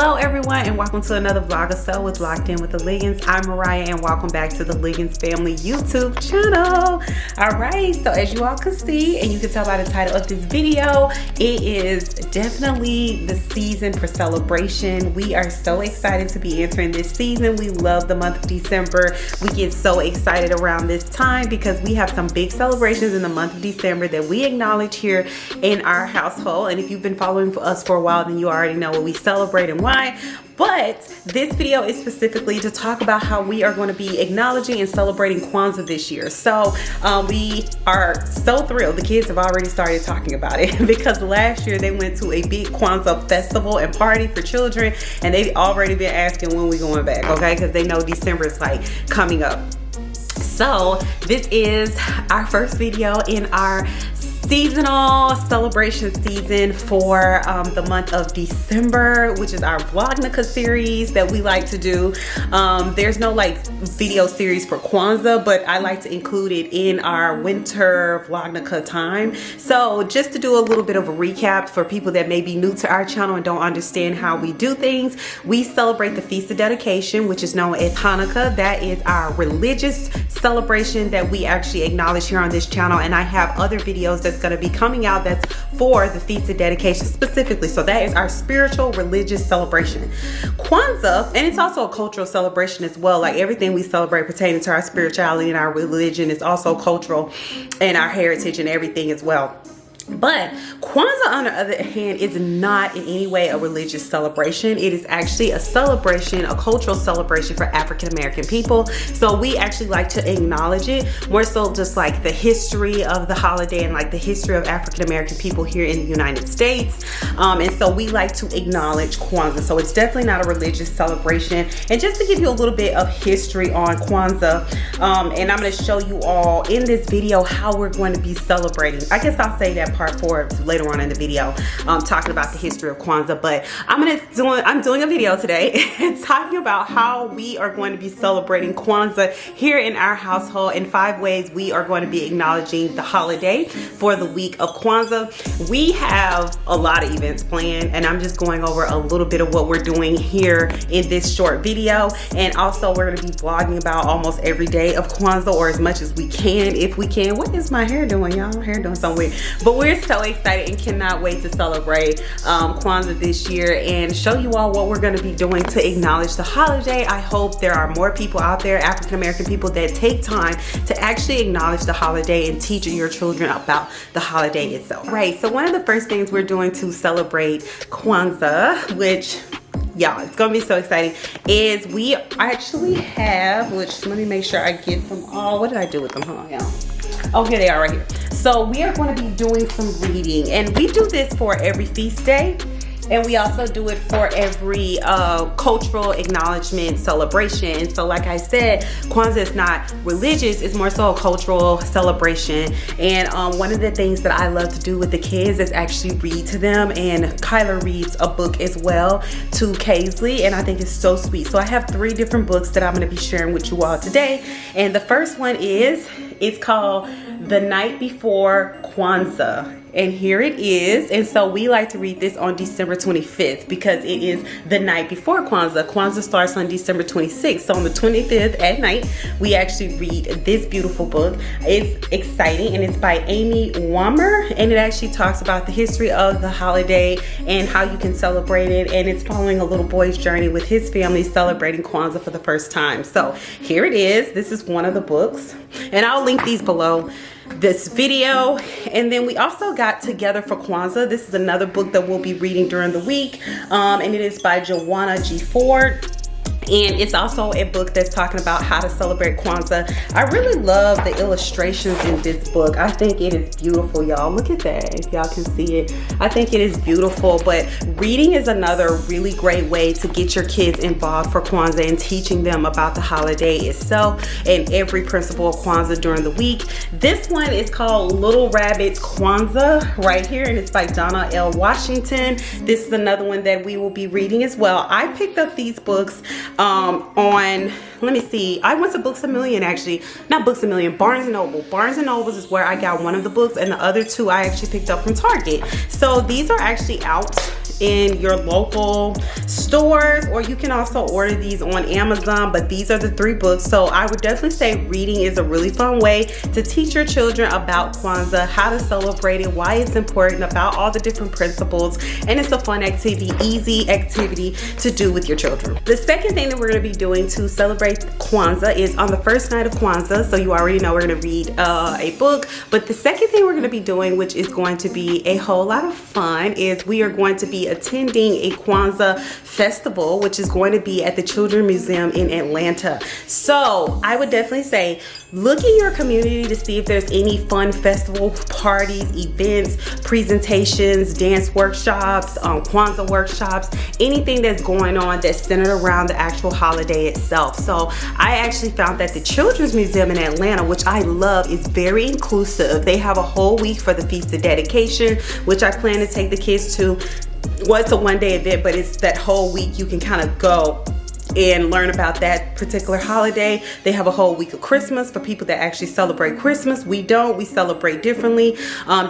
Hello everyone, and welcome to another vlog or so with Locked In with the Liggins. I'm Mariah, and welcome back to the Liggins Family YouTube channel. Alright, so as you all can see, and you can tell by the title of this video, it is definitely the season for celebration. We are so excited to be entering this season. We love the month of December. We get so excited around this time because we have some big celebrations in the month of December that we acknowledge here in our household. And if you've been following us for a while, then you already know what we celebrate and why. But this video is specifically to talk about how we are going to be acknowledging and celebrating Kwanzaa this year. So we are so thrilled. The kids have already started talking about it because last year they went to a big Kwanzaa festival and party for children, and they've already been asking when we going back, okay? Because they know December is like coming up. So this is our first video in our seasonal celebration season for the month of December, which is our Vlognica series that we like to do. There's no like video series for Kwanzaa, but I like to include it in our winter Vlognica time. So just to do a little bit of a recap for people that may be new to our channel and don't understand how we do things, we celebrate the Feast of Dedication, which is known as Hanukkah. That is our religious celebration that we actually acknowledge here on this channel, and I have other videos that's going to be coming out that's for the Feast of Dedication specifically. So that is our spiritual religious celebration. Kwanzaa, and it's also a cultural celebration as well. Like everything we celebrate pertaining to our spirituality and our religion is also cultural, and our heritage and everything as well. But Kwanzaa, on the other hand, is not in any way a religious celebration. It is actually a celebration, a cultural celebration for African American people. So we actually like to acknowledge it, more so just like the history of the holiday and like the history of African American people here in the United States. And so we like to acknowledge Kwanzaa. So it's definitely not a religious celebration. And just to give you a little bit of history on Kwanzaa, and I'm going to show you all in this video how we're going to be celebrating. I guess I'll say that part for later on in the video, talking about the history of Kwanzaa. But I'm doing a video today talking about how we are going to be celebrating Kwanzaa here in our household in 5 ways we are going to be acknowledging the holiday for the week of Kwanzaa. We have a lot of events planned, and I'm just going over a little bit of what we're doing here in this short video. And also we're going to be vlogging about almost every day of Kwanzaa, or as much as we can, if we can. What is my hair doing, y'all? My hair doing something weird. But we're so excited and cannot wait to celebrate Kwanzaa this year and show you all what we're going to be doing to acknowledge the holiday. I hope there are more people out there, African American people, that take time to actually acknowledge the holiday and teach your children about the holiday itself. Right, so one of the first things we're doing to celebrate Kwanzaa, which y'all, it's gonna be so exciting, is we actually have, which let me make sure I get them all. What did I do with them? Hold on, y'all. Oh, here they are right here. So we are going to be doing some reading, and we do this for every feast day, and we also do it for every cultural acknowledgement celebration. So like I said, Kwanzaa is not religious, it's more so a cultural celebration. And one of the things that I love to do with the kids is actually read to them, and Kyler reads a book as well to Kaisley, and I think it's so sweet. So I have 3 different books that I'm going to be sharing with you all today, and the first one is, it's called The Night Before Kwanzaa. And here it is. And so we like to read this on December 25th because it is the night before Kwanzaa. Kwanzaa starts on December 26th. So on the 25th at night, we actually read this beautiful book. It's exciting, and it's by Amy Wammer, and it actually talks about the history of the holiday and how you can celebrate it. And it's following a little boy's journey with his family celebrating Kwanzaa for the first time. So here it is. This is one of the books, and I'll link these below this video. And then we also got Together for Kwanzaa. This is another book that we'll be reading during the week, and it is by Joanna G. Ford. And it's also a book that's talking about how to celebrate Kwanzaa. I really love the illustrations in this book. I think it is beautiful, y'all. Look at that, if y'all can see it. I think it is beautiful. But reading is another really great way to get your kids involved for Kwanzaa and teaching them about the holiday itself and every principle of Kwanzaa during the week. This one is called Little Rabbit's Kwanzaa right here, and it's by Donna L. Washington. This is another one that we will be reading as well. I picked up these books on, let me see, I went to Books A Million, actually, not Books A Million, Barnes & Noble. Barnes & Noble is where I got one of the books, and the other 2 I actually picked up from Target. So these are actually out in your local stores, or you can also order these on Amazon. But these are the 3 books. So I would definitely say reading is a really fun way to teach your children about Kwanzaa, how to celebrate it, why it's important, about all the different principles, and it's a fun activity, easy activity to do with your children. The second thing that we're going to be doing to celebrate Kwanzaa is on the first night of Kwanzaa. So you already know we're going to read a book, but the second thing we're going to be doing, which is going to be a whole lot of fun, is we are going to be attending a Kwanzaa Festival, which is going to be at the Children's Museum in Atlanta. So I would definitely say look in your community to see if there's any fun festival parties, events, presentations, dance workshops, Kwanzaa workshops, anything that's going on that's centered around the actual holiday itself. So I actually found that the Children's Museum in Atlanta, which I love, is very inclusive. They have a whole week for the Feast of Dedication, which I plan to take the kids to. Well, it's a one-day event, but it's that whole week you can kind of go and learn about that particular holiday. They have a whole week of Christmas for people that actually celebrate Christmas. We don't. We celebrate differently.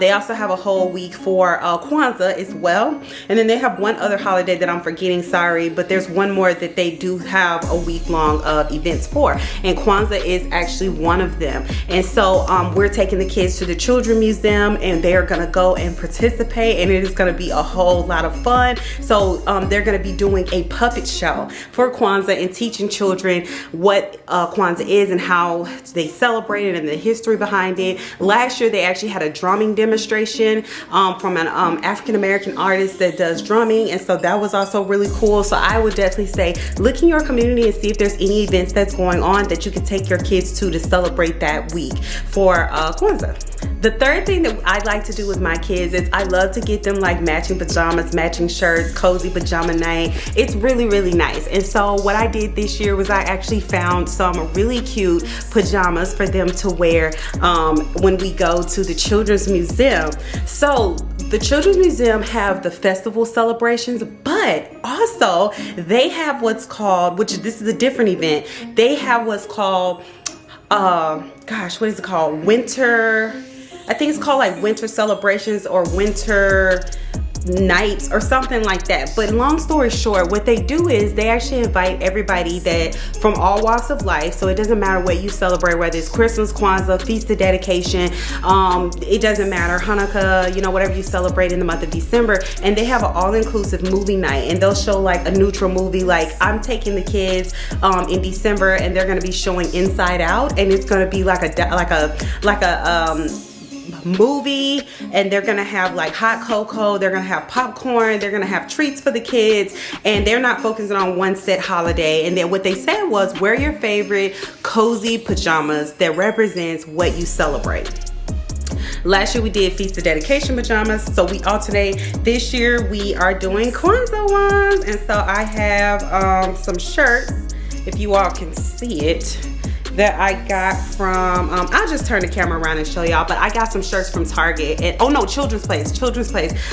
They also have a whole week for Kwanzaa as well. And then they have one other holiday that I'm forgetting, sorry, but there's one more that they do have a week long of events for. And Kwanzaa is actually one of them. And so we're taking the kids to the Children's Museum, and they are going to go and participate, and it is going to be a whole lot of fun. So they're going to be doing a puppet show for Kwanzaa and teaching children what Kwanzaa is and how they celebrate it and the history behind it. Last year they actually had a drumming demonstration from an African-American artist that does drumming, and so that was also really cool. So I would definitely say look in your community and see if there's any events that's going on that you can take your kids to celebrate that week for Kwanzaa. The third thing that I like to do with my kids is I love to get them like matching pajamas, matching shirts, cozy pajama night. It's really, really nice. And so what I did this year was I actually found some really cute pajamas for them to wear when we go to the Children's Museum. So the Children's Museum have the festival celebrations, but also they have what's called, which this is a different event, they have what's called, gosh, what is it called? Winter, I think it's called like winter celebrations or winter nights or something like that. But long story short, what they do is they actually invite everybody that from all walks of life. So it doesn't matter what you celebrate, whether it's Christmas, Kwanzaa, Feast of Dedication, it doesn't matter, Hanukkah, you know, whatever you celebrate in the month of December. And they have an all-inclusive movie night, and they'll show like a neutral movie. Like I'm taking the kids in December, and they're going to be showing Inside Out, and it's going to be like a movie, and they're gonna have like hot cocoa, they're gonna have popcorn, they're gonna have treats for the kids, and they're not focusing on one set holiday. And then what they said was wear your favorite cozy pajamas that represents what you celebrate. Last year we did Feast of Dedication pajamas, so we alternate. This year we are doing Kwanzaa ones, and so I have some shirts, if you all can see it, that I got from, I'll just turn the camera around and show y'all, but I got some shirts from Target, and oh no, Children's Place.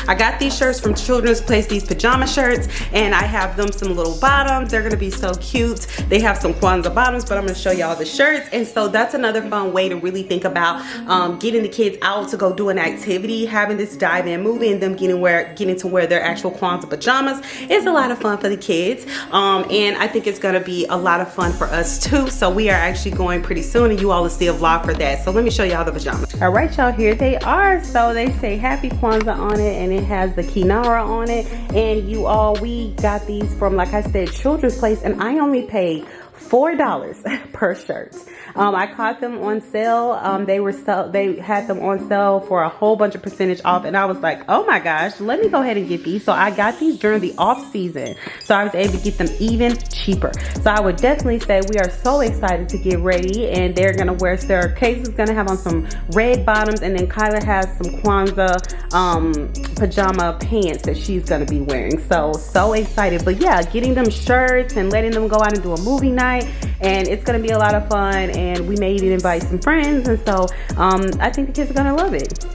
I got these shirts from Children's Place, these pajama shirts, and I have them some little bottoms. They're gonna be so cute. They have some Kwanzaa bottoms, but I'm gonna show y'all the shirts. And so that's another fun way to really think about getting the kids out to go do an activity, having this dive-in movie, and them getting to wear their actual Kwanzaa pajamas. It's a lot of fun for the kids, and I think it's gonna be a lot of fun for us too. So we are actually going pretty soon, and you all will see a vlog for that. So let me show y'all the pajamas. All right, y'all, here they are. So they say Happy Kwanzaa on it, and it has the Kinara on it. And you all, we got these from, like I said, Children's Place, and I only paid $4 per shirt. I caught them on sale. They had them on sale for a whole bunch of percentage off, and I was like, oh my gosh, let me go ahead and get these. So I got these during the off season, so I was able to get them even cheaper. So I would definitely say we are so excited to get ready, and they're gonna wear, Sarah Case is gonna have on some red bottoms, and then Kyla has some Kwanzaa pajama pants that she's gonna be wearing. So excited. But yeah, getting them shirts and letting them go out and do a movie night, and it's gonna be a lot of fun, and we may even invite some friends, and so I think the kids are gonna love it.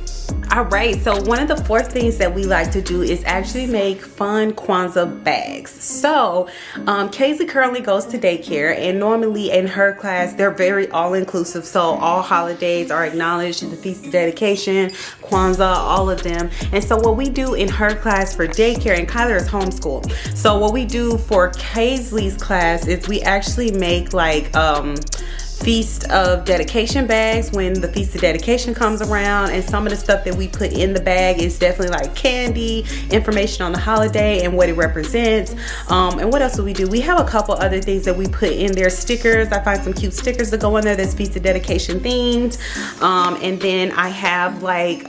All right, so one of the fourth things that we like to do is actually make fun Kwanzaa bags. So Kaylee currently goes to daycare, and normally in her class they're very all-inclusive, so all holidays are acknowledged, the Feast of Dedication, Kwanzaa, all of them. And so what we do in her class for daycare, and Kyler is homeschooled, so what we do for Kaylee's class is we actually make like Feast of Dedication bags when the Feast of Dedication comes around, and some of the stuff that we put in the bag is definitely like candy, information on the holiday and what it represents. And what else do we do? We have a couple other things that we put in there. Stickers, I find some cute stickers to go in there that's Feast of Dedication themed. And then I have like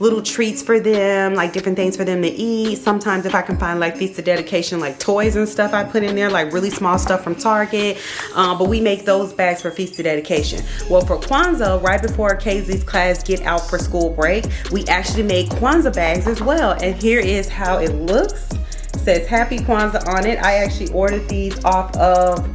little treats for them, like different things for them to eat. Sometimes if I can find like Feast of Dedication like toys and stuff, I put in there like really small stuff from Target. But we make those bags for Feast of Dedication. Well, for Kwanzaa, right before Kaylee's class get out for school break, we actually make Kwanzaa bags as well. And here is how it looks. It says Happy Kwanzaa on it. I actually ordered these off of,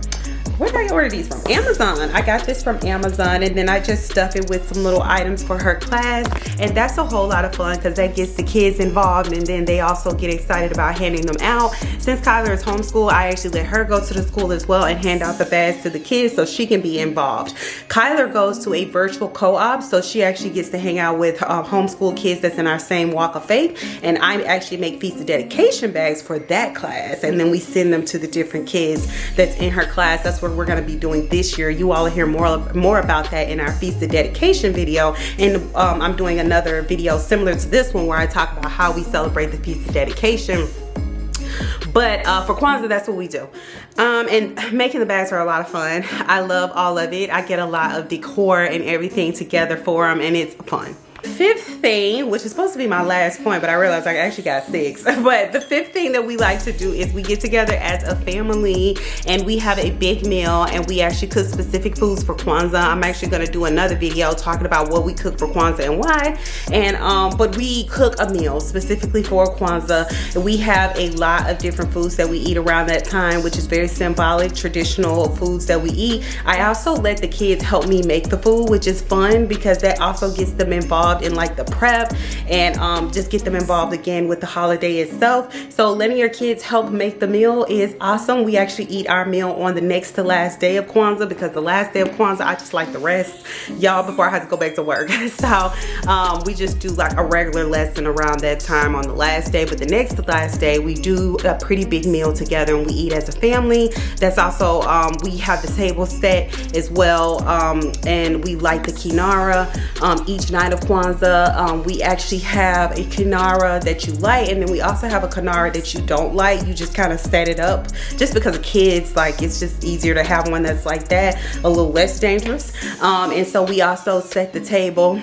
where did I order these from? Amazon. I got this from Amazon, and then I just stuff it with some little items for her class, and that's a whole lot of fun because that gets the kids involved, and then they also get excited about handing them out. Since Kyler is homeschooled, I actually let her go to the school as well and hand out the bags to the kids so she can be involved. Kyler goes to a virtual co-op, so she actually gets to hang out with homeschool kids that's in our same walk of faith, and I actually make Feast of Dedication bags for that class, and then we send them to the different kids that's in her class. That's what we're going to be doing this year. You all will hear more about that in our Feast of Dedication video, and I'm doing another video similar to this one where I talk about how we celebrate the Feast of Dedication. But for Kwanzaa, that's what we do. And making the bags are a lot of fun. I love all of it. I get a lot of decor and everything together for them, and it's fun. Fifth thing, which is supposed to be my last point, but I realized I actually got 6. But the fifth thing that we like to do is we get together as a family and we have a big meal, and we actually cook specific foods for Kwanzaa. I'm actually going to do another video talking about what we cook for Kwanzaa and why. And but we cook a meal specifically for Kwanzaa, and we have a lot of different foods that we eat around that time, which is very symbolic, traditional foods that we eat. I also let the kids help me make the food, which is fun because that also gets them involved in like the prep, and just get them involved again with the holiday itself. So letting your kids help make the meal is awesome. We actually eat our meal on the next to last day of Kwanzaa, because the last day of Kwanzaa I just like to rest, y'all, before I have to go back to work. So we just do like a regular lesson around that time on the last day, but the next to last day we do a pretty big meal together and we eat as a family. That's also we have the table set as well, and we light the kinara each night of Kwanzaa. We actually have a kinara that you light, and then we also have a kinara that you don't light. You just kind of set it up, just because of kids, like it's just easier to have one that's like that, a little less dangerous. And so we also set the table.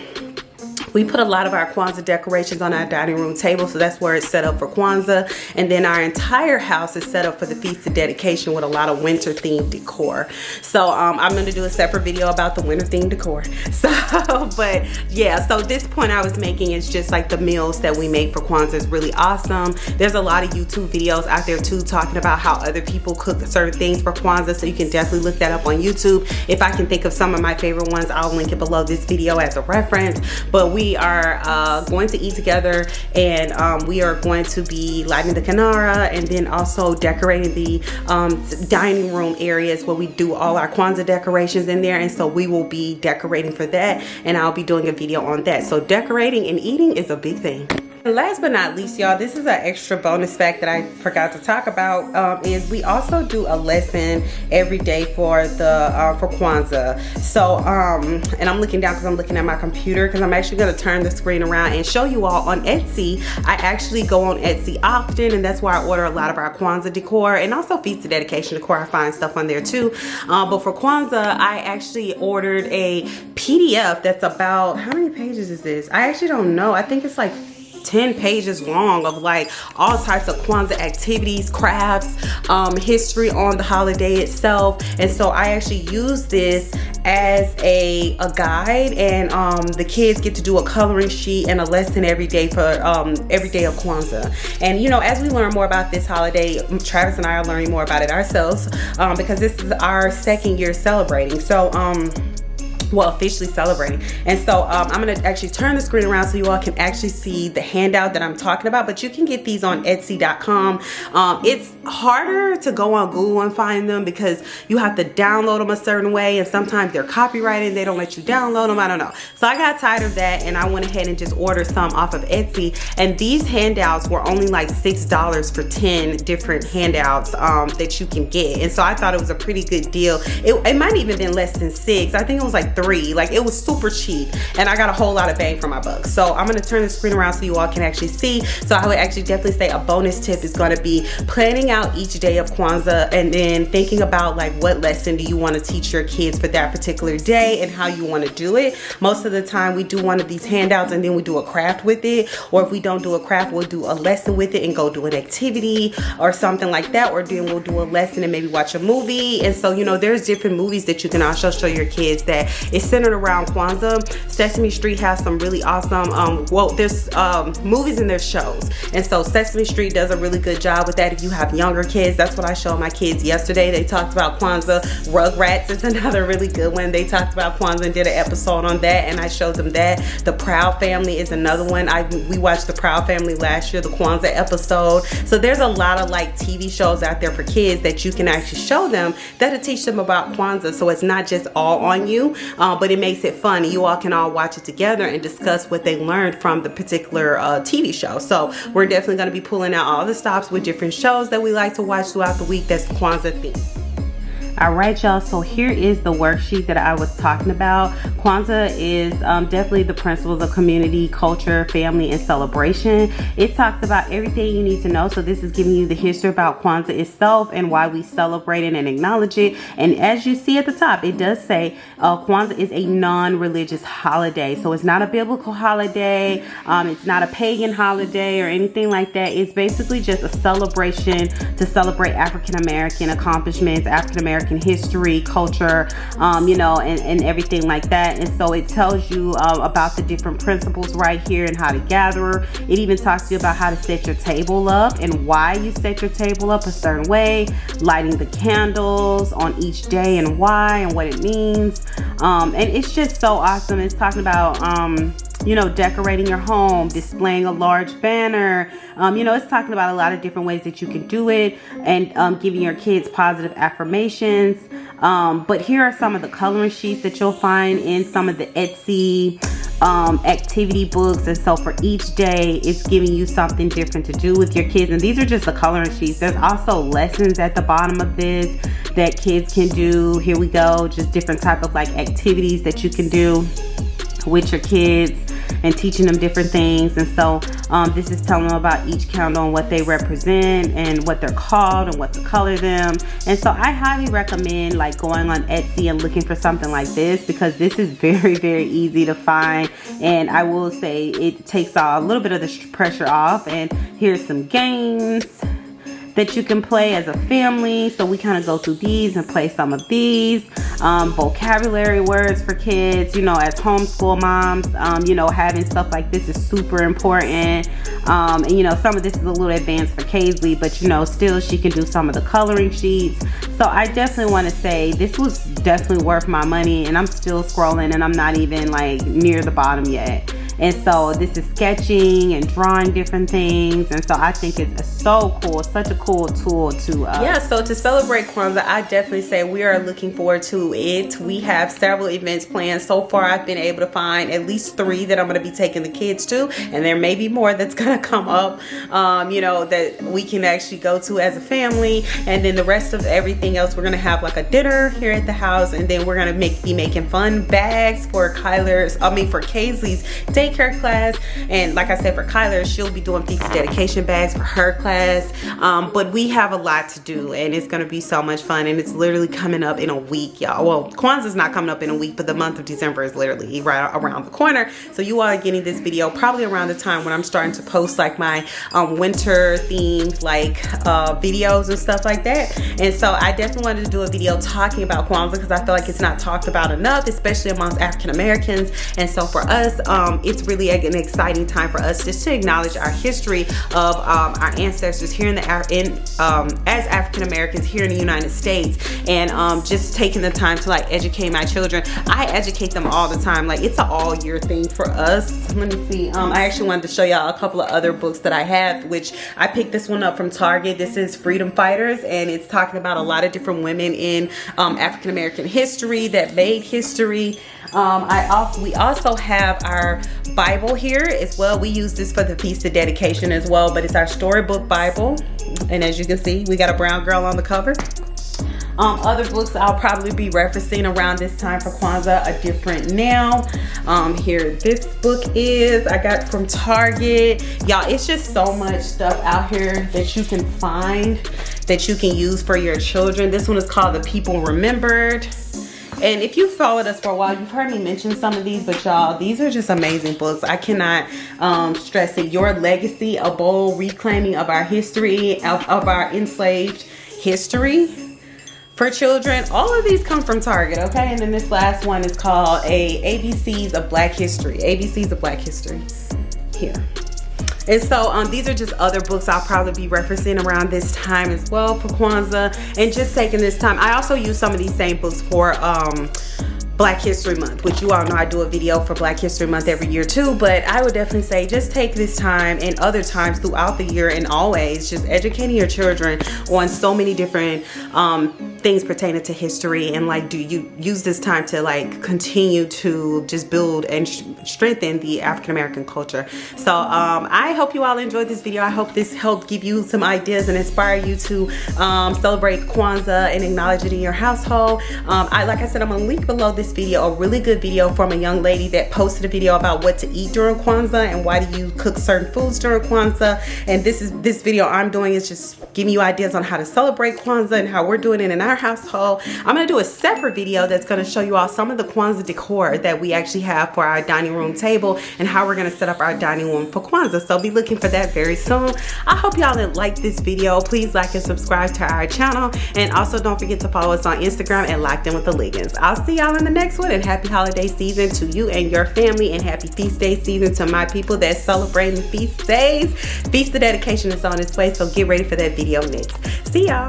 We put a lot of our Kwanzaa decorations on our dining room table, so that's where it's set up for Kwanzaa. And then our entire house is set up for the Feast of Dedication with a lot of winter themed decor. So I'm going to do a separate video about the winter themed decor. So, but yeah, so this point I was making is just like the meals that we make for Kwanzaa is really awesome. There's a lot of YouTube videos out there too talking about how other people cook certain things for Kwanzaa, so you can definitely look that up on YouTube. If I can think of some of my favorite ones, I'll link it below this video as a reference. But we are going to eat together, and we are going to be lighting the kinara, and then also decorating the dining room areas where we do all our Kwanzaa decorations in there. And so we will be decorating for that, and I'll be doing a video on that. So decorating and eating is a big thing. And last but not least, y'all, this is an extra bonus fact that I forgot to talk about, is we also do a lesson every day for the for Kwanzaa. So and I'm looking down because I'm looking at my computer, because I'm actually going to turn the screen around and show you all on Etsy. I actually go on Etsy often, and that's where I order a lot of our Kwanzaa decor, and also Feast of Dedication decor. I find stuff on there too. But for Kwanzaa, I actually ordered a PDF that's about, how many pages is this? I actually don't know. I think it's like 10 pages long of like all types of Kwanzaa activities, crafts, history on the holiday itself. And so I actually use this as a guide, and the kids get to do a coloring sheet and a lesson every day for every day of Kwanzaa. And you know, as we learn more about this holiday, Travis and I are learning more about it ourselves, because this is our second year celebrating. So well, officially celebrating. And so I'm gonna actually turn the screen around so you all can actually see the handout that I'm talking about, but you can get these on Etsy.com. It's harder to go on Google and find them because you have to download them a certain way, and sometimes they're copyrighted, they don't let you download them, I don't know. So I got tired of that and I went ahead and just ordered some off of Etsy, and these handouts were only like $6 for 10 different handouts that you can get. And so I thought it was a pretty good deal. It might even been less than 6. I think it was like 3. Like, it was super cheap and I got a whole lot of bang for my buck. So I'm gonna turn the screen around so you all can actually see. So I would actually definitely say a bonus tip is gonna be planning out each day of Kwanzaa and then thinking about like what lesson do you want to teach your kids for that particular day and how you want to do it. Most of the time we do one of these handouts and then we do a craft with it, or if we don't do a craft, we'll do a lesson with it and go do an activity or something like that, or then we'll do a lesson and maybe watch a movie. And so, you know, there's different movies that you can also show your kids that is centered around Kwanzaa. Sesame Street has some really awesome well, there's movies and there's shows, and so Sesame Street does a really good job with that. If you have younger kids, that's what I showed my kids yesterday. They talked about Kwanzaa. Rugrats is another really good one. They talked about Kwanzaa and did an episode on that, and I showed them that. The Proud Family is another one. We watched the Proud Family last year, the Kwanzaa episode. So there's a lot of like TV shows out there for kids that you can actually show them that'll teach them about Kwanzaa. So it's not just all on you, but it makes it fun. You all can all watch it together and discuss what they learned from the particular TV show. So we're definitely going to be pulling out all the stops with different shows that we like to watch throughout the week that's Kwanzaa themed. All right, y'all, so here is the worksheet that I was talking about. Kwanzaa is definitely the principles of community, culture, family, and celebration. It talks about everything you need to know. So this is giving you the history about Kwanzaa itself and why we celebrate it and acknowledge it. And as you see at the top, it does say Kwanzaa is a non-religious holiday. So it's not a biblical holiday. It's not a pagan holiday or anything like that. It's basically just a celebration to celebrate African-American accomplishments, African-American history, culture, you know, and everything like that. And so it tells you about the different principles right here and how to gather. It even talks to you about how to set your table up and why you set your table up a certain way, lighting the candles on each day and why and what it means. And it's just so awesome. It's talking about you know, decorating your home, displaying a large banner. You know, it's talking about a lot of different ways that you can do it, and giving your kids positive affirmations. But here are some of the coloring sheets that you'll find in some of the Etsy activity books. And so for each day, it's giving you something different to do with your kids. And these are just the coloring sheets. There's also lessons at the bottom of this that kids can do. Here we go, just different type of like activities that you can do with your kids and teaching them different things. And so this is telling them about each candle and what they represent and what they're called and what to color them. And so I highly recommend like going on Etsy and looking for something like this, because this is very, very easy to find. And I will say it takes a little bit of the pressure off. And here's some games that you can play as a family. So we kind of go through these and play some of these. Vocabulary words for kids, you know, as homeschool moms, you know, having stuff like this is super important. And you know, some of this is a little advanced for Kaisley, but you know, still she can do some of the coloring sheets. So I definitely want to say this was definitely worth my money, and I'm still scrolling and I'm not even like near the bottom yet. And so this is sketching and drawing different things. And so I think it's so cool. It's such a cool tool to yeah, so to celebrate Kwanzaa, I definitely say we are looking forward to it. We have several events planned. So far I've been able to find at least 3 that I'm going to be taking the kids to, and there may be more that's going to come up, you know, that we can actually go to as a family. And then the rest of everything else, we're going to have like a dinner here at the house, and then we're going to be making fun bags for Kaisley's daycare class. And like I said, for Kyler, she'll be doing feast of dedication bags for her class. But we have a lot to do, and it's gonna be so much fun, and it's literally coming up in a week, y'all. Well, Kwanzaa's not coming up in a week, but the month of December is literally right around the corner. So you all are getting this video probably around the time when I'm starting to post like my winter themed like videos and stuff like that. And so I definitely wanted to do a video talking about Kwanzaa, because I feel like it's not talked about enough, especially amongst African Americans. And so for us, it's really an exciting time for us just to acknowledge our history of our ancestors here in as African Americans here in the United States, and just taking the time to like educate my children. I educate them all the time. Like, it's an all year thing for us. Let me see. I actually wanted to show y'all a couple of other books that I have, which I picked this one up from Target. This is Freedom Fighters, and it's talking about a lot of different women in African American history that made history. We also have our Bible here as well. We use this for the Feast of Dedication as well, but it's our storybook Bible. And as you can see, we got a brown girl on the cover. Other books I'll probably be referencing around this time for Kwanzaa are different now. Here, this book is, I got from Target. Y'all, it's just so much stuff out here that you can find that you can use for your children. This one is called The People Remembered. And if you followed us for a while, you've heard me mention some of these, but y'all, these are just amazing books. I cannot stress it. Your Legacy, a bold reclaiming of our history, of our enslaved history for children. All of these come from Target, okay? And then this last one is called ABCs of Black History. ABCs of Black History here. And so these are just other books I'll probably be referencing around this time as well for Kwanzaa, and just taking this time. I also use some of these same books for Black History Month, which you all know I do a video for Black History Month every year too, but I would definitely say just take this time and other times throughout the year, and always just educating your children on so many different things pertaining to history, and like, do you use this time to like continue to just build and strengthen the African American culture. So I hope you all enjoyed this video. I hope this helped give you some ideas and inspire you to celebrate Kwanzaa and acknowledge it in your household. Like I said, I'm gonna link below this video a really good video from a young lady that posted a video about what to eat during Kwanzaa and why do you cook certain foods during Kwanzaa. And this video I'm doing is just giving you ideas on how to celebrate Kwanzaa and how we're doing it in our household. I'm gonna do a separate video that's gonna show you all some of the Kwanzaa decor that we actually have for our dining room table and how we're gonna set up our dining room for Kwanzaa. So be looking for that very soon. I hope y'all like this video. Please like and subscribe to our channel, and also don't forget to follow us on Instagram at Locked In with the Liggins. I'll see y'all in the next one, and happy holiday season to you and your family, and happy feast day season to my people that's celebrating feast days. Feast of Dedication is on its way, so get ready for that video next. See y'all.